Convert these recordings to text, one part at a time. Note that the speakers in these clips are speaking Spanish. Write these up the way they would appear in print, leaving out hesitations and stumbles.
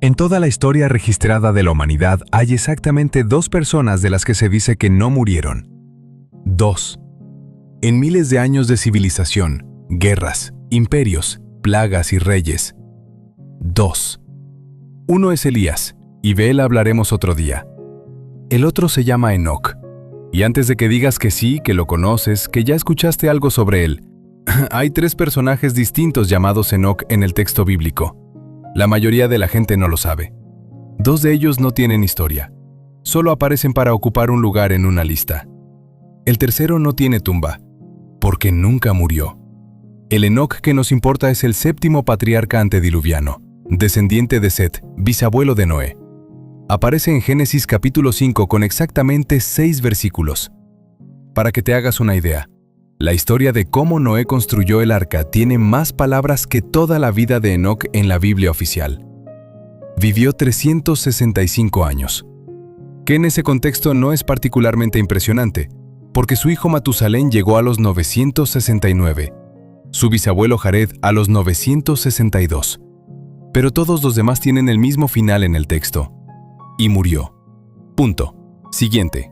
En toda la historia registrada de la humanidad hay exactamente 2 personas de las que se dice que no murieron. 2. En miles de años de civilización, guerras, imperios, plagas y reyes. 2. Uno es Elías, y de él hablaremos otro día. El otro se llama Enoc. Y antes de que digas que sí, que lo conoces, que ya escuchaste algo sobre él, hay 3 personajes distintos llamados Enoc en el texto bíblico. La mayoría de la gente no lo sabe. 2 de ellos no tienen historia. Solo aparecen para ocupar un lugar en una lista. El tercero no tiene tumba, porque nunca murió. El Enoc que nos importa es el 7º patriarca antediluviano, descendiente de Set, bisabuelo de Noé. Aparece en Génesis capítulo 5 con exactamente 6 versículos. Para que te hagas una idea, la historia de cómo Noé construyó el arca tiene más palabras que toda la vida de Enoc en la Biblia oficial. Vivió 365 años, que en ese contexto no es particularmente impresionante, porque su hijo Matusalén llegó a los 969, su bisabuelo Jared a los 962. Pero todos los demás tienen el mismo final en el texto. Y murió. Punto. Siguiente.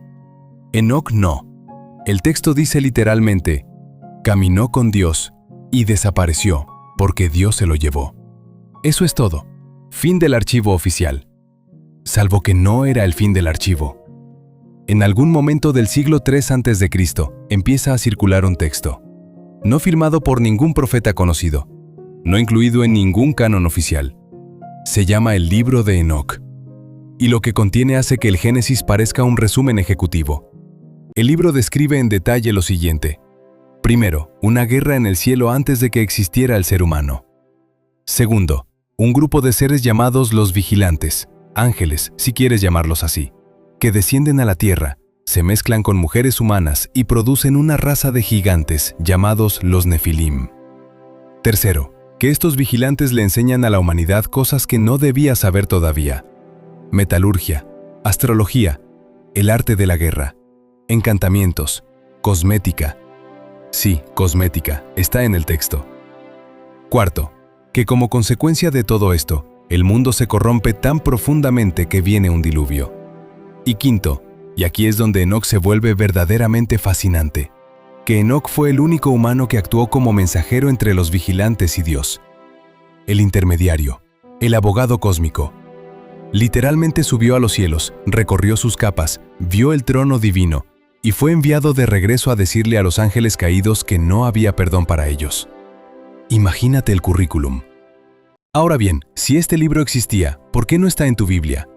Enoc no. El texto dice literalmente, caminó con Dios y desapareció porque Dios se lo llevó. Eso es todo. Fin del archivo oficial. Salvo que no era el fin del archivo. En algún momento del siglo III a.C. empieza a circular un texto, no firmado por ningún profeta conocido, no incluido en ningún canon oficial. Se llama el Libro de Enoc, y lo que contiene hace que el Génesis parezca un resumen ejecutivo. El libro describe en detalle lo siguiente. Primero, una guerra en el cielo antes de que existiera el ser humano. Segundo, un grupo de seres llamados los vigilantes, ángeles, si quieres llamarlos así, que descienden a la tierra, se mezclan con mujeres humanas y producen una raza de gigantes llamados los Nefilim. Tercero, que estos vigilantes le enseñan a la humanidad cosas que no debía saber todavía. Metalurgia, astrología, el arte de la guerra, encantamientos, cosmética. Sí, cosmética, está en el texto. Cuarto, que como consecuencia de todo esto, el mundo se corrompe tan profundamente que viene un diluvio. Y quinto, y aquí es donde Enoc se vuelve verdaderamente fascinante, que Enoc fue el único humano que actuó como mensajero entre los vigilantes y Dios. El intermediario, el abogado cósmico. Literalmente subió a los cielos, recorrió sus capas, vio el trono divino y fue enviado de regreso a decirle a los ángeles caídos que no había perdón para ellos. Imagínate el currículum. Ahora bien, si este libro existía, ¿por qué no está en tu Biblia?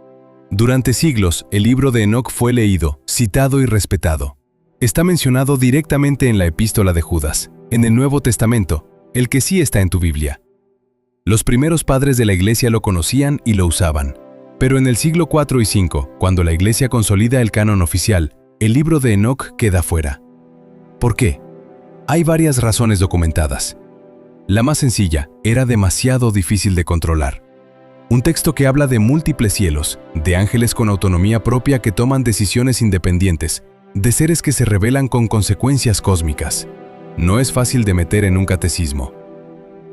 Durante siglos, el libro de Enoc fue leído, citado y respetado. Está mencionado directamente en la epístola de Judas, en el Nuevo Testamento, el que sí está en tu Biblia. Los primeros padres de la Iglesia lo conocían y lo usaban. Pero en el siglo IV y V, cuando la Iglesia consolida el canon oficial, el libro de Enoc queda fuera. ¿Por qué? Hay varias razones documentadas. La más sencilla, era demasiado difícil de controlar. Un texto que habla de múltiples cielos, de ángeles con autonomía propia que toman decisiones independientes, de seres que se revelan con consecuencias cósmicas. No es fácil de meter en un catecismo.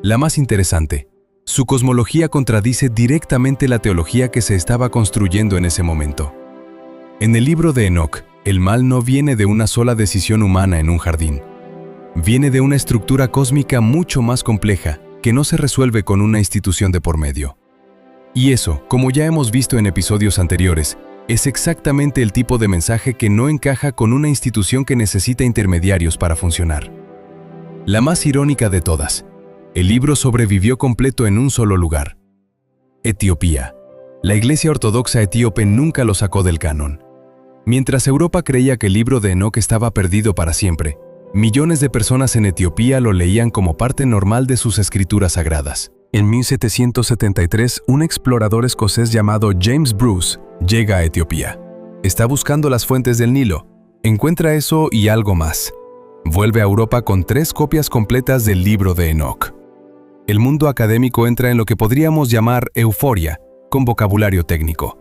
La más interesante, su cosmología contradice directamente la teología que se estaba construyendo en ese momento. En el libro de Enoc, el mal no viene de una sola decisión humana en un jardín. Viene de una estructura cósmica mucho más compleja que no se resuelve con una institución de por medio. Y eso, como ya hemos visto en episodios anteriores, es exactamente el tipo de mensaje que no encaja con una institución que necesita intermediarios para funcionar. La más irónica de todas, el libro sobrevivió completo en un solo lugar: Etiopía. La Iglesia Ortodoxa etíope nunca lo sacó del canon. Mientras Europa creía que el libro de Enoc estaba perdido para siempre, millones de personas en Etiopía lo leían como parte normal de sus escrituras sagradas. En 1773, un explorador escocés llamado James Bruce llega a Etiopía. Está buscando las fuentes del Nilo. Encuentra eso y algo más. Vuelve a Europa con 3 copias completas del libro de Enoc. El mundo académico entra en lo que podríamos llamar euforia, con vocabulario técnico,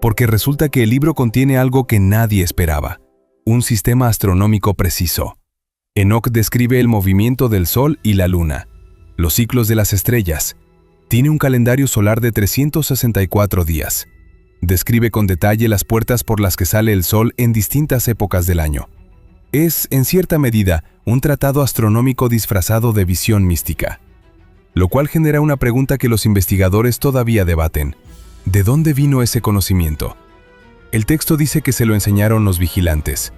porque resulta que el libro contiene algo que nadie esperaba: un sistema astronómico preciso. Enoc describe el movimiento del Sol y la Luna, los ciclos de las estrellas, Tiene un calendario solar de 364 días. Describe con detalle las puertas por las que sale el sol en distintas épocas del año. Es, en cierta medida, un tratado astronómico disfrazado de visión mística. Lo cual genera una pregunta que los investigadores todavía debaten. ¿De dónde vino ese conocimiento? El texto dice que se lo enseñaron los vigilantes.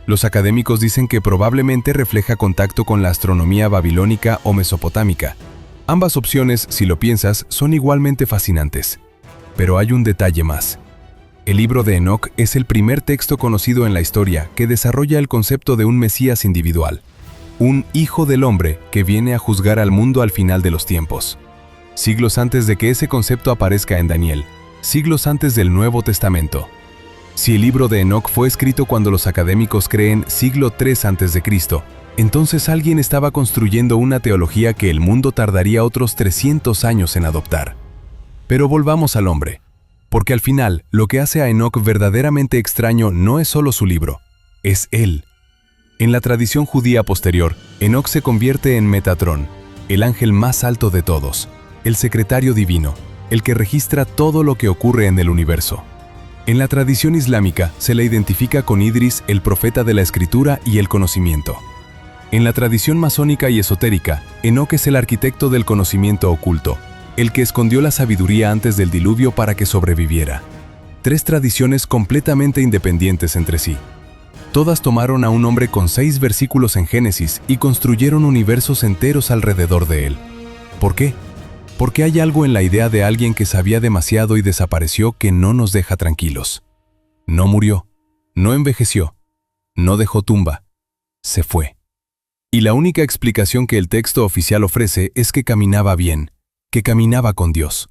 Los académicos dicen que probablemente refleja contacto con la astronomía babilónica o mesopotámica. Ambas opciones, si lo piensas, son igualmente fascinantes. Pero hay un detalle más. El libro de Enoc es el primer texto conocido en la historia que desarrolla el concepto de un Mesías individual. Un hijo del hombre que viene a juzgar al mundo al final de los tiempos. Siglos antes de que ese concepto aparezca en Daniel. Siglos antes del Nuevo Testamento. Si el libro de Enoc fue escrito cuando los académicos creen siglo III a.C., entonces alguien estaba construyendo una teología que el mundo tardaría otros 300 años en adoptar. Pero volvamos al hombre, porque al final lo que hace a Enoc verdaderamente extraño no es solo su libro, es él. En la tradición judía posterior, Enoc se convierte en Metatrón, el ángel más alto de todos, el secretario divino, el que registra todo lo que ocurre en el universo. En la tradición islámica se le identifica con Idris, el profeta de la escritura y el conocimiento. En la tradición masónica y esotérica, Enoc es el arquitecto del conocimiento oculto, el que escondió la sabiduría antes del diluvio para que sobreviviera. Tres tradiciones completamente independientes entre sí. Todas tomaron a un hombre con 6 versículos en Génesis y construyeron universos enteros alrededor de él. ¿Por qué? Porque hay algo en la idea de alguien que sabía demasiado y desapareció que no nos deja tranquilos. No murió, no envejeció, no dejó tumba, se fue. Y la única explicación que el texto oficial ofrece es que caminaba bien, que caminaba con Dios.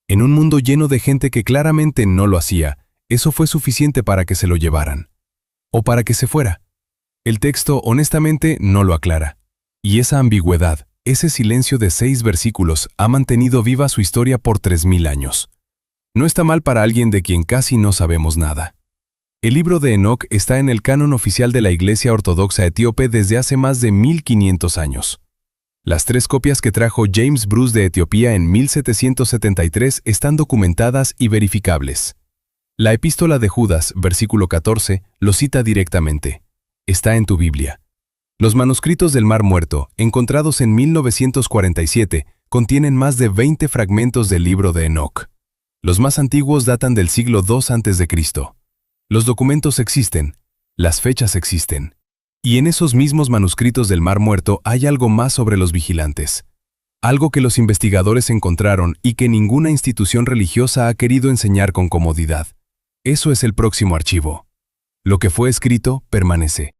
En un mundo lleno de gente que claramente no lo hacía, eso fue suficiente para que se lo llevaran. O para que se fuera. El texto, honestamente, no lo aclara. Y esa ambigüedad, ese silencio de 6 versículos, ha mantenido viva su historia por 3000 años. No está mal para alguien de quien casi no sabemos nada. El libro de Enoc está en el canon oficial de la Iglesia Ortodoxa Etíope desde hace más de 1500 años. Las 3 copias que trajo James Bruce de Etiopía en 1773 están documentadas y verificables. La Epístola de Judas, versículo 14, lo cita directamente. Está en tu Biblia. Los manuscritos del Mar Muerto, encontrados en 1947, contienen más de 20 fragmentos del libro de Enoc. Los más antiguos datan del siglo II a.C. Los documentos existen, las fechas existen. Y en esos mismos manuscritos del Mar Muerto hay algo más sobre los vigilantes. Algo que los investigadores encontraron y que ninguna institución religiosa ha querido enseñar con comodidad. Eso es el próximo archivo. Lo que fue escrito permanece.